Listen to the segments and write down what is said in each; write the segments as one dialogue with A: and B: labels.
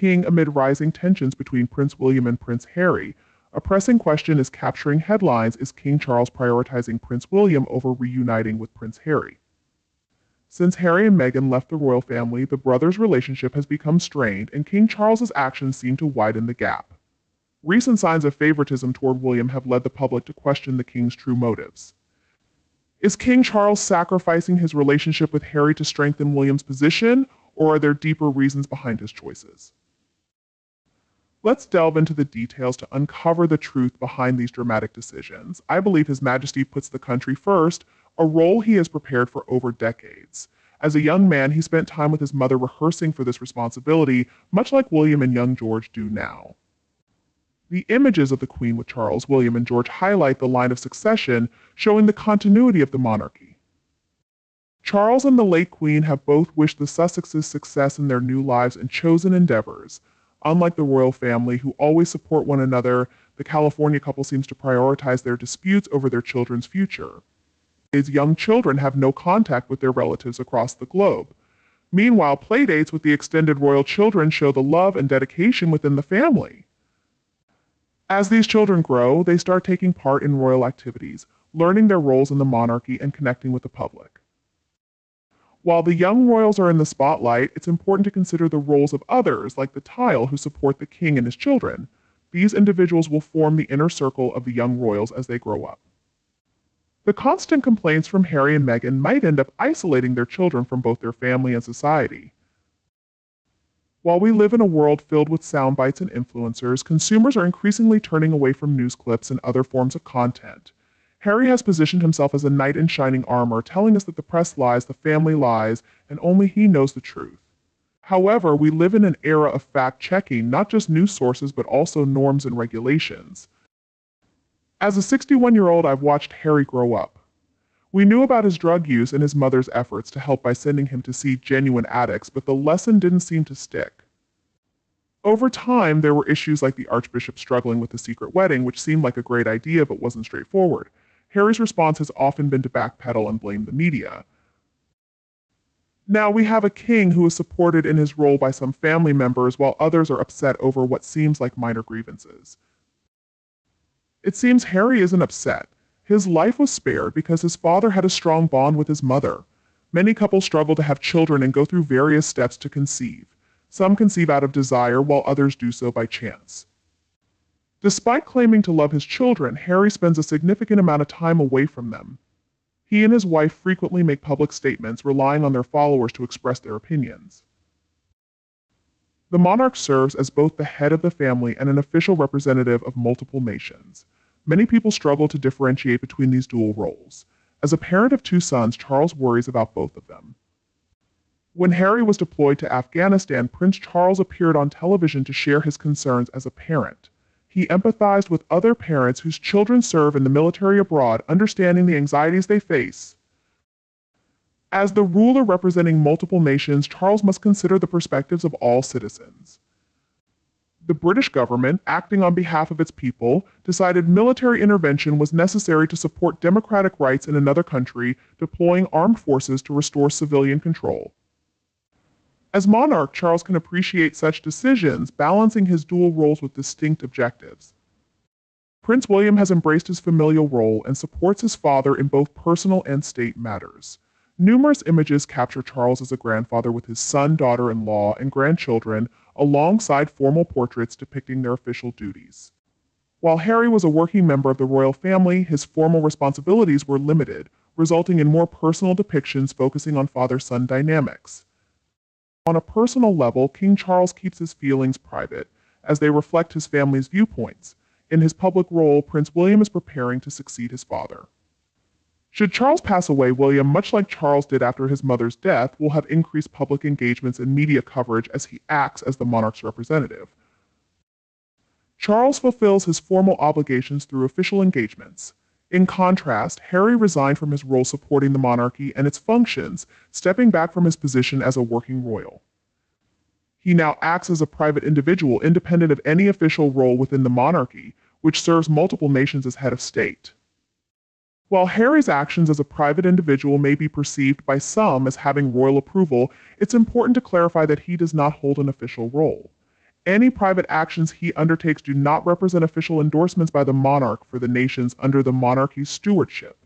A: king amid rising tensions between Prince William and Prince Harry. A pressing question is capturing headlines: is King Charles prioritizing Prince William over reuniting with Prince Harry? Since Harry and Meghan left the royal family, the brothers' relationship has become strained, and King Charles's actions seem to widen the gap. Recent signs of favoritism toward William have led the public to question the king's true motives. Is King Charles sacrificing his relationship with Harry to strengthen William's position, or are there deeper reasons behind his choices? Let's delve into the details to uncover the truth behind these dramatic decisions. I believe His Majesty puts the country first, a role he has prepared for over decades. As a young man, he spent time with his mother rehearsing for this responsibility, much like William and young George do now. The images of the Queen with Charles, William, and George highlight the line of succession, showing the continuity of the monarchy. Charles and the late Queen have both wished the Sussexes success in their new lives and chosen endeavors. Unlike the royal family, who always support one another, the California couple seems to prioritize their disputes over their children's future. His young children have no contact with their relatives across the globe. Meanwhile, playdates with the extended royal children show the love and dedication within the family. As these children grow, they start taking part in royal activities, learning their roles in the monarchy and connecting with the public. While the young royals are in the spotlight, it's important to consider the roles of others, like the tile, who support the king and his children. These individuals will form the inner circle of the young royals as they grow up. The constant complaints from Harry and Meghan might end up isolating their children from both their family and society. While we live in a world filled with sound bites and influencers, consumers are increasingly turning away from news clips and other forms of content. Harry has positioned himself as a knight in shining armor, telling us that the press lies, the family lies, and only he knows the truth. However, we live in an era of fact-checking, not just news sources, but also norms and regulations. As a 61-year-old, I've watched Harry grow up. We knew about his drug use and his mother's efforts to help by sending him to see genuine addicts, but the lesson didn't seem to stick. Over time, there were issues like the Archbishop struggling with the secret wedding, which seemed like a great idea but wasn't straightforward. Harry's response has often been to backpedal and blame the media. Now we have a king who is supported in his role by some family members, while others are upset over what seems like minor grievances. It seems Harry isn't upset. His life was spared because his father had a strong bond with his mother. Many couples struggle to have children and go through various steps to conceive. Some conceive out of desire, while others do so by chance. Despite claiming to love his children, Harry spends a significant amount of time away from them. He and his wife frequently make public statements, relying on their followers to express their opinions. The monarch serves as both the head of the family and an official representative of multiple nations. Many people struggle to differentiate between these dual roles. As a parent of two sons, Charles worries about both of them. When Harry was deployed to Afghanistan, Prince Charles appeared on television to share his concerns as a parent. He empathized with other parents whose children serve in the military abroad, understanding the anxieties they face. As the ruler representing multiple nations, Charles must consider the perspectives of all citizens. The British government, acting on behalf of its people, decided military intervention was necessary to support democratic rights in another country, deploying armed forces to restore civilian control. As monarch, Charles can appreciate such decisions, balancing his dual roles with distinct objectives. Prince William has embraced his familial role and supports his father in both personal and state matters. Numerous images capture Charles as a grandfather with his son, daughter-in-law, and grandchildren, alongside formal portraits depicting their official duties. While Harry was a working member of the royal family, his formal responsibilities were limited, resulting in more personal depictions focusing on father-son dynamics. On a personal level, King Charles keeps his feelings private, as they reflect his family's viewpoints. In his public role, Prince William is preparing to succeed his father. Should Charles pass away, William, much like Charles did after his mother's death, will have increased public engagements and media coverage as he acts as the monarch's representative. Charles fulfills his formal obligations through official engagements. In contrast, Harry resigned from his role supporting the monarchy and its functions, stepping back from his position as a working royal. He now acts as a private individual, independent of any official role within the monarchy, which serves multiple nations as head of state. While Harry's actions as a private individual may be perceived by some as having royal approval, it's important to clarify that he does not hold an official role. Any private actions he undertakes do not represent official endorsements by the monarch for the nations under the monarchy's stewardship.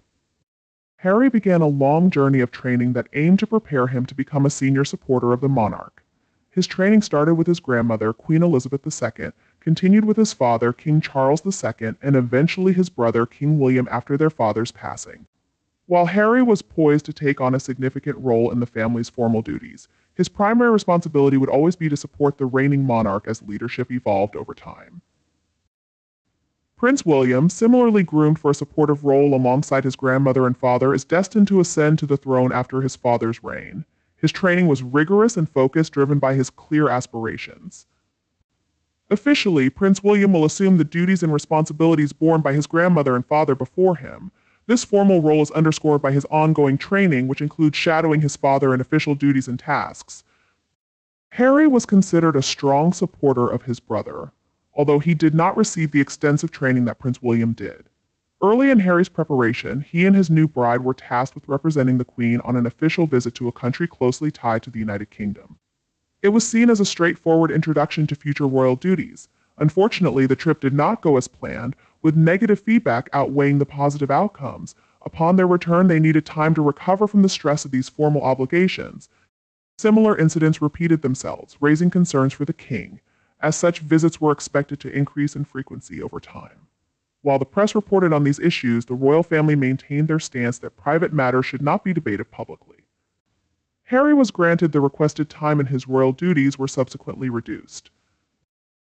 A: Harry began a long journey of training that aimed to prepare him to become a senior supporter of the monarch. His training started with his grandmother, Queen Elizabeth II, continued with his father, King Charles II, and eventually his brother, King William, after their father's passing. While Harry was poised to take on a significant role in the family's formal duties, his primary responsibility would always be to support the reigning monarch as leadership evolved over time. Prince William, similarly groomed for a supportive role alongside his grandmother and father, is destined to ascend to the throne after his father's reign. His training was rigorous and focused, driven by his clear aspirations. Officially, Prince William will assume the duties and responsibilities borne by his grandmother and father before him. This formal role is underscored by his ongoing training, which includes shadowing his father in official duties and tasks. Harry was considered a strong supporter of his brother, although he did not receive the extensive training that Prince William did. Early in Harry's preparation, he and his new bride were tasked with representing the Queen on an official visit to a country closely tied to the United Kingdom. It was seen as a straightforward introduction to future royal duties. Unfortunately, the trip did not go as planned, with negative feedback outweighing the positive outcomes. Upon their return, they needed time to recover from the stress of these formal obligations. Similar incidents repeated themselves, raising concerns for the king. As such, visits were expected to increase in frequency over time. While the press reported on these issues, the royal family maintained their stance that private matters should not be debated publicly. Harry was granted the requested time and his royal duties were subsequently reduced.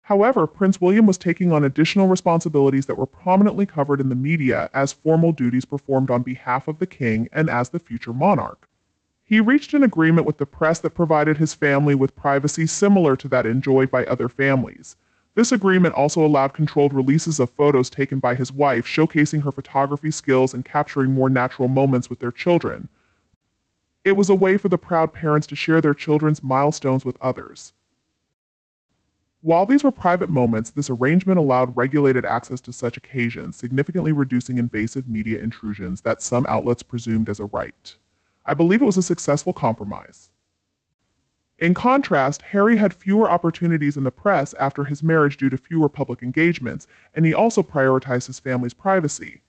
A: However, Prince William was taking on additional responsibilities that were prominently covered in the media as formal duties performed on behalf of the king and as the future monarch. He reached an agreement with the press that provided his family with privacy similar to that enjoyed by other families. This agreement also allowed controlled releases of photos taken by his wife, showcasing her photography skills and capturing more natural moments with their children. It was a way for the proud parents to share their children's milestones with others. While these were private moments, this arrangement allowed regulated access to such occasions, significantly reducing invasive media intrusions that some outlets presumed as a right. I believe it was a successful compromise. In contrast, Harry had fewer opportunities in the press after his marriage due to fewer public engagements, and he also prioritized his family's privacy.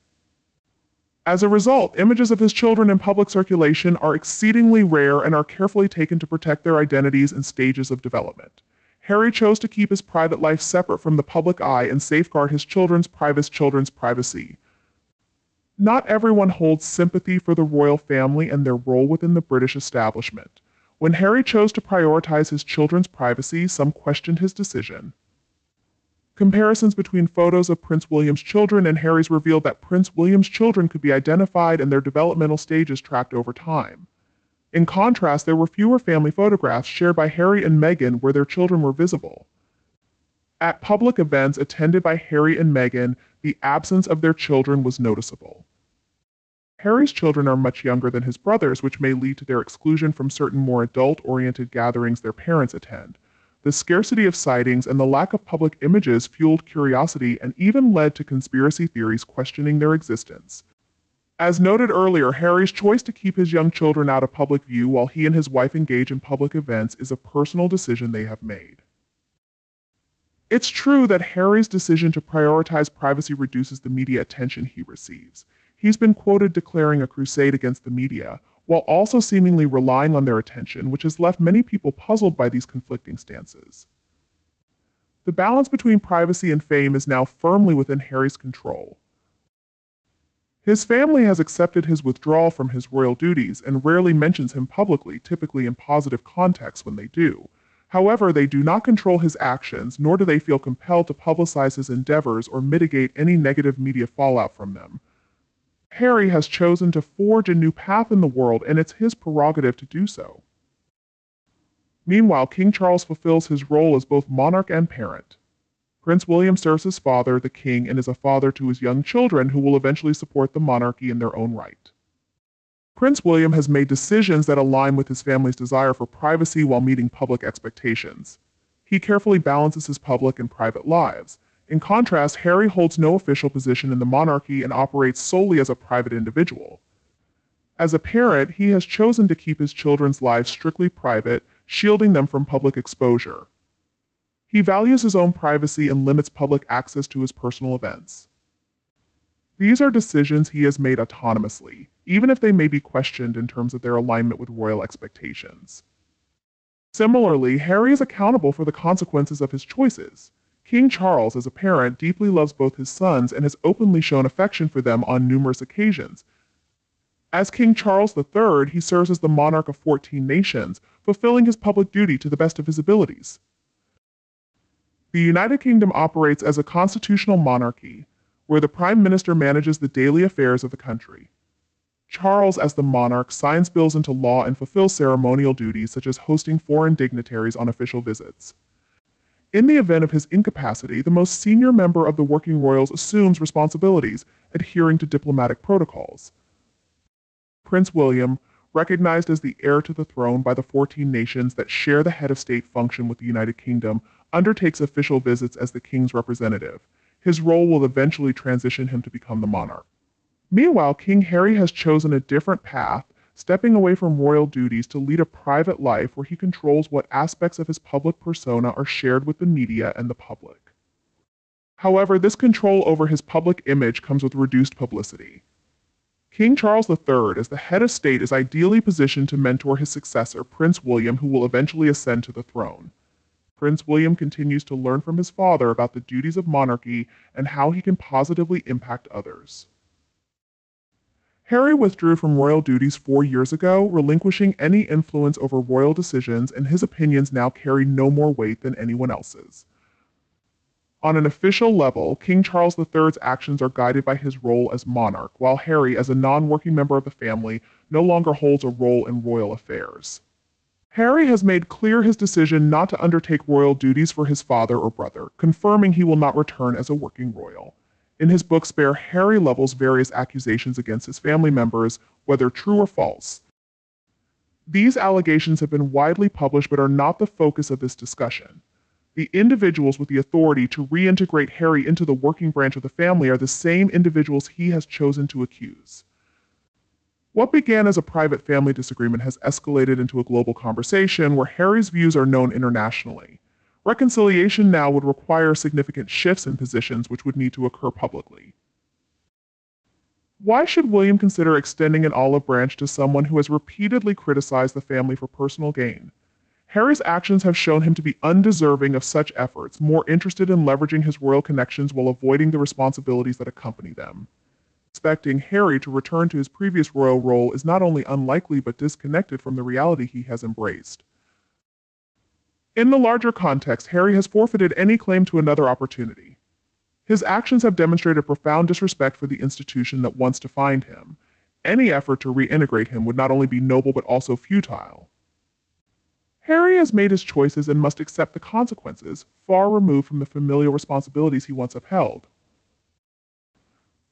A: As a result, images of his children in public circulation are exceedingly rare and are carefully taken to protect their identities and stages of development. Harry chose to keep his private life separate from the public eye and safeguard his children's privacy. Not everyone holds sympathy for the royal family and their role within the British establishment. When Harry chose to prioritize his children's privacy, some questioned his decision. Comparisons between photos of Prince William's children and Harry's revealed that Prince William's children could be identified and their developmental stages tracked over time. In contrast, there were fewer family photographs shared by Harry and Meghan where their children were visible. At public events attended by Harry and Meghan, the absence of their children was noticeable. Harry's children are much younger than his brothers, which may lead to their exclusion from certain more adult-oriented gatherings their parents attend. The scarcity of sightings and the lack of public images fueled curiosity and even led to conspiracy theories questioning their existence. As noted earlier, Harry's choice to keep his young children out of public view while he and his wife engage in public events is a personal decision they have made. It's true that Harry's decision to prioritize privacy reduces the media attention he receives. He's been quoted declaring a crusade against the media, while also seemingly relying on their attention, which has left many people puzzled by these conflicting stances. The balance between privacy and fame is now firmly within Harry's control. His family has accepted his withdrawal from his royal duties and rarely mentions him publicly, typically in positive context when they do. However, they do not control his actions, nor do they feel compelled to publicize his endeavors or mitigate any negative media fallout from them. Harry has chosen to forge a new path in the world, and it's his prerogative to do so. Meanwhile, King Charles fulfills his role as both monarch and parent. Prince William serves his father, the king, and is a father to his young children who will eventually support the monarchy in their own right. Prince William has made decisions that align with his family's desire for privacy while meeting public expectations. He carefully balances his public and private lives. In contrast, Harry holds no official position in the monarchy and operates solely as a private individual. As a parent, he has chosen to keep his children's lives strictly private, shielding them from public exposure. He values his own privacy and limits public access to his personal events. These are decisions he has made autonomously, even if they may be questioned in terms of their alignment with royal expectations. Similarly, Harry is accountable for the consequences of his choices. King Charles, as a parent, deeply loves both his sons and has openly shown affection for them on numerous occasions. As King Charles III, he serves as the monarch of 14 nations, fulfilling his public duty to the best of his abilities. The United Kingdom operates as a constitutional monarchy, where the Prime Minister manages the daily affairs of the country. Charles, as the monarch, signs bills into law and fulfills ceremonial duties such as hosting foreign dignitaries on official visits. In the event of his incapacity, the most senior member of the working royals assumes responsibilities, adhering to diplomatic protocols. Prince William, recognized as the heir to the throne by the 14 nations that share the head of state function with the United Kingdom, undertakes official visits as the king's representative. His role will eventually transition him to become the monarch. Meanwhile, King Harry has chosen a different path, stepping away from royal duties to lead a private life where he controls what aspects of his public persona are shared with the media and the public. However, this control over his public image comes with reduced publicity. King Charles III, as the head of state, is ideally positioned to mentor his successor, Prince William, who will eventually ascend to the throne. Prince William continues to learn from his father about the duties of monarchy and how he can positively impact others. Harry withdrew from royal duties 4 years ago, relinquishing any influence over royal decisions, and his opinions now carry no more weight than anyone else's. On an official level, King Charles III's actions are guided by his role as monarch, while Harry, as a non-working member of the family, no longer holds a role in royal affairs. Harry has made clear his decision not to undertake royal duties for his father or brother, confirming he will not return as a working royal. In his book Spare, Harry levels various accusations against his family members, whether true or false. These allegations have been widely published but are not the focus of this discussion. The individuals with the authority to reintegrate Harry into the working branch of the family are the same individuals he has chosen to accuse. What began as a private family disagreement has escalated into a global conversation where Harry's views are known internationally. Reconciliation now would require significant shifts in positions which would need to occur publicly. Why should William consider extending an olive branch to someone who has repeatedly criticized the family for personal gain? Harry's actions have shown him to be undeserving of such efforts, more interested in leveraging his royal connections while avoiding the responsibilities that accompany them. Expecting Harry to return to his previous royal role is not only unlikely but disconnected from the reality he has embraced. In the larger context, Harry has forfeited any claim to another opportunity. His actions have demonstrated profound disrespect for the institution that once defined him. Any effort to reintegrate him would not only be noble but also futile. Harry has made his choices and must accept the consequences, far removed from the familial responsibilities he once upheld.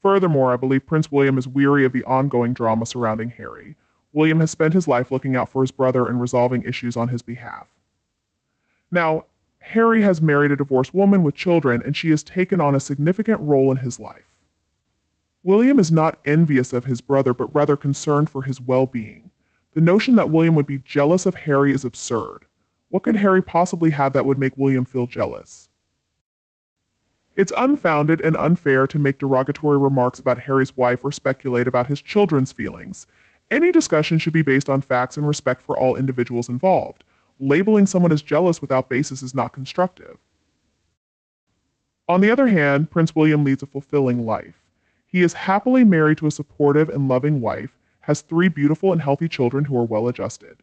A: Furthermore, I believe Prince William is weary of the ongoing drama surrounding Harry. William has spent his life looking out for his brother and resolving issues on his behalf. Now, Harry has married a divorced woman with children, and she has taken on a significant role in his life. William is not envious of his brother, but rather concerned for his well-being. The notion that William would be jealous of Harry is absurd. What could Harry possibly have that would make William feel jealous? It's unfounded and unfair to make derogatory remarks about Harry's wife or speculate about his children's feelings. Any discussion should be based on facts and respect for all individuals involved. Labeling someone as jealous without basis is not constructive. On the other hand, Prince William leads a fulfilling life. He is happily married to a supportive and loving wife, has 3 beautiful and healthy children who are well-adjusted.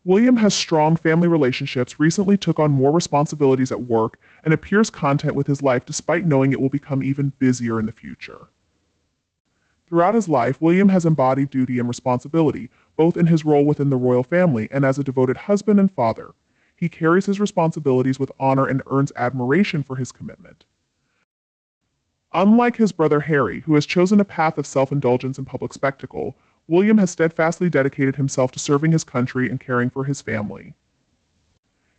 A: William has strong family relationships, recently took on more responsibilities at work, and appears content with his life despite knowing it will become even busier in the future. Throughout his life, William has embodied duty and responsibility, both in his role within the royal family and as a devoted husband and father. He carries his responsibilities with honor and earns admiration for his commitment. Unlike his brother Harry, who has chosen a path of self-indulgence and public spectacle, William has steadfastly dedicated himself to serving his country and caring for his family.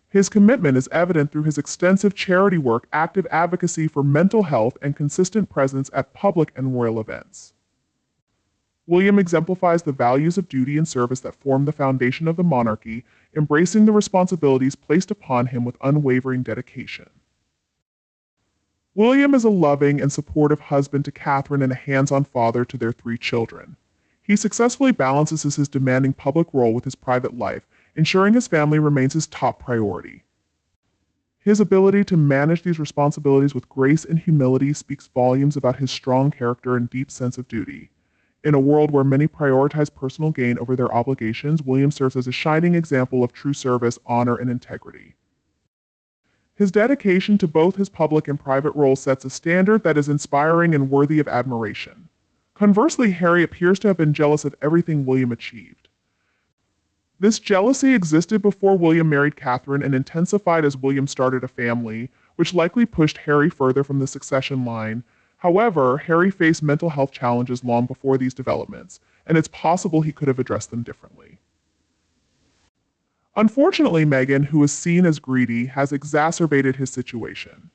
A: His commitment is evident through his extensive charity work, active advocacy for mental health, and consistent presence at public and royal events. William exemplifies the values of duty and service that form the foundation of the monarchy, embracing the responsibilities placed upon him with unwavering dedication. William is a loving and supportive husband to Catherine and a hands-on father to their 3 children. He successfully balances his demanding public role with his private life, ensuring his family remains his top priority. His ability to manage these responsibilities with grace and humility speaks volumes about his strong character and deep sense of duty. In a world where many prioritize personal gain over their obligations, William serves as a shining example of true service, honor, and integrity. His dedication to both his public and private roles sets a standard that is inspiring and worthy of admiration. Conversely, Harry appears to have been jealous of everything William achieved. This jealousy existed before William married Catherine and intensified as William started a family, which likely pushed Harry further from the succession line. However, Harry faced mental health challenges long before these developments, and it's possible he could have addressed them differently. Unfortunately, Meghan, who is seen as greedy, has exacerbated his situation.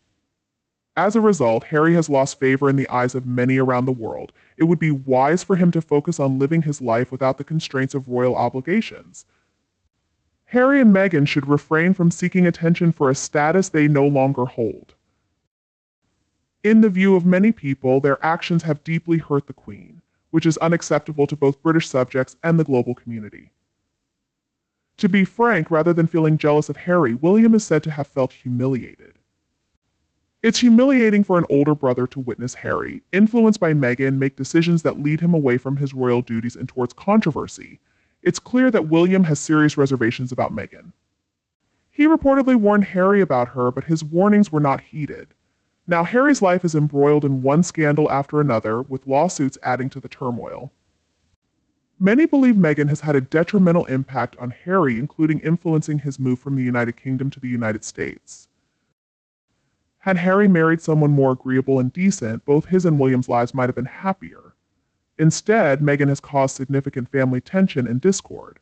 A: As a result, Harry has lost favor in the eyes of many around the world. It would be wise for him to focus on living his life without the constraints of royal obligations. Harry and Meghan should refrain from seeking attention for a status they no longer hold. In the view of many people, their actions have deeply hurt the Queen, which is unacceptable to both British subjects and the global community. To be frank, rather than feeling jealous of Harry, William is said to have felt humiliated. It's humiliating for an older brother to witness Harry, influenced by Meghan, make decisions that lead him away from his royal duties and towards controversy. It's clear that William has serious reservations about Meghan. He reportedly warned Harry about her, but his warnings were not heeded. Now Harry's life is embroiled in one scandal after another, with lawsuits adding to the turmoil. Many believe Meghan has had a detrimental impact on Harry, including influencing his move from the United Kingdom to the United States. Had Harry married someone more agreeable and decent, both his and William's lives might have been happier. Instead, Meghan has caused significant family tension and discord.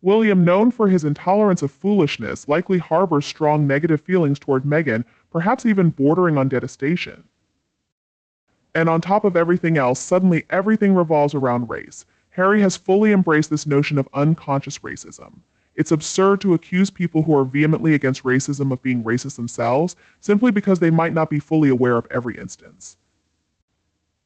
A: William, known for his intolerance of foolishness, likely harbors strong negative feelings toward Meghan, perhaps even bordering on detestation. And on top of everything else, suddenly everything revolves around race. Harry has fully embraced this notion of unconscious racism. It's absurd to accuse people who are vehemently against racism of being racist themselves, simply because they might not be fully aware of every instance.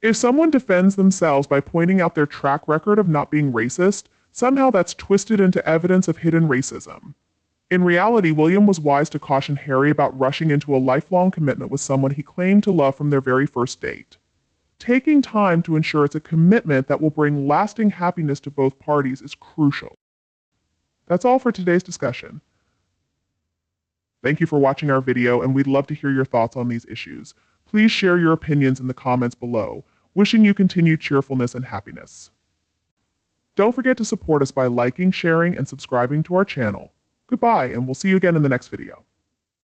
A: If someone defends themselves by pointing out their track record of not being racist, somehow that's twisted into evidence of hidden racism. In reality, William was wise to caution Harry about rushing into a lifelong commitment with someone he claimed to love from their very first date. Taking time to ensure it's a commitment that will bring lasting happiness to both parties is crucial. That's all for today's discussion. Thank you for watching our video, and we'd love to hear your thoughts on these issues. Please share your opinions in the comments below. Wishing you continued cheerfulness and happiness. Don't forget to support us by liking, sharing, and subscribing to our channel. Goodbye, and we'll see you again in the next video.